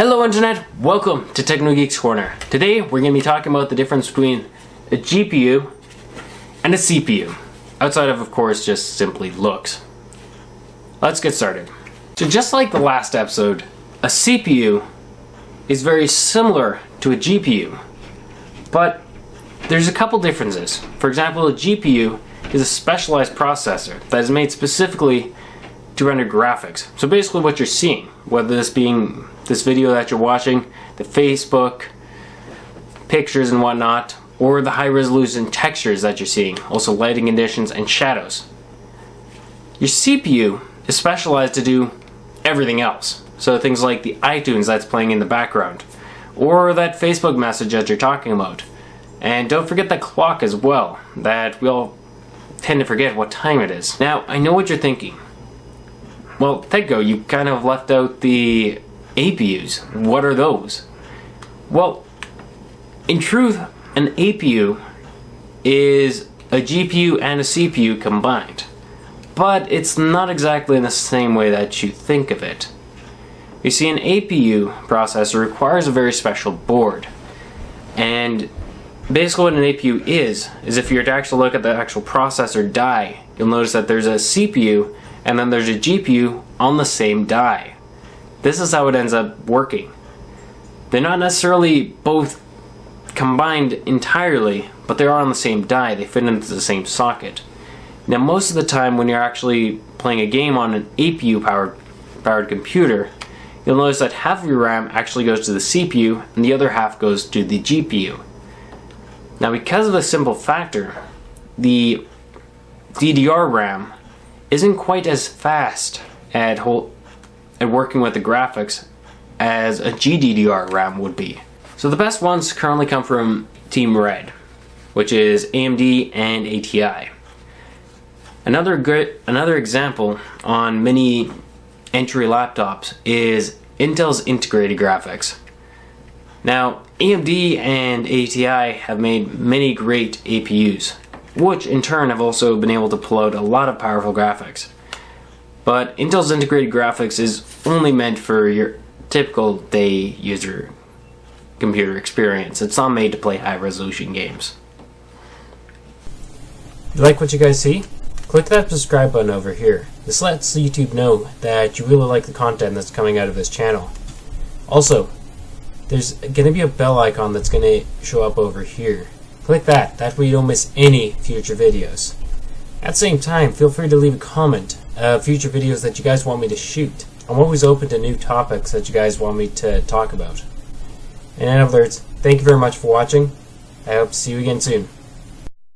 Hello Internet, welcome to Techno Geeks Corner. Today we're going to be talking about the difference between a GPU and a CPU, outside of course just simply looks. Let's get started. So just like the last episode, a CPU is very similar to a GPU, but there's a couple differences. For example, a GPU is a specialized processor that is made specifically to render graphics. So basically what you're seeing, whether this being this video that you're watching, the Facebook pictures and whatnot, or the high resolution textures that you're seeing, also lighting conditions and shadows. Your CPU is specialized to do everything else. So things like the iTunes that's playing in the background, or that Facebook message that you're talking about. And don't forget the clock as well, that we all tend to forget what time it is. Now, I know what you're thinking. Well, Tegco, you kind of left out the APUs. What are those? Well, in truth, an APU is a GPU and a CPU combined. But it's not exactly in the same way that you think of it. You see, an APU processor requires a very special board. And basically what an APU is if you were to actually look at the actual processor die, you'll notice that there's a CPU and then there's a GPU on the same die. This is how it ends up working. They're not necessarily both combined entirely, but they are on the same die. They fit into the same socket. Now most of the time when you're actually playing a game on an APU powered computer, you'll notice that half of your RAM actually goes to the CPU and the other half goes to the GPU. Now because of a simple factor, the DDR RAM isn't quite as fast at working with the graphics as a GDDR RAM would be. So the best ones currently come from Team Red, which is AMD and ATI. Another example on many entry laptops is Intel's integrated graphics. Now, AMD and ATI have made many great APUs, which in turn have also been able to pull out a lot of powerful graphics. But Intel's integrated graphics is only meant for your typical day user computer experience. It's not made to play high resolution games. You like what you guys see? Click that subscribe button over here. This lets YouTube know that you really like the content that's coming out of this channel. Also, there's going to be a bell icon that's going to show up over here. Click that, that way you don't miss any future videos. At the same time, feel free to leave a comment of future videos that you guys want me to shoot. I'm always open to new topics that you guys want me to talk about. And in other words, thank you very much for watching. I hope to see you again soon.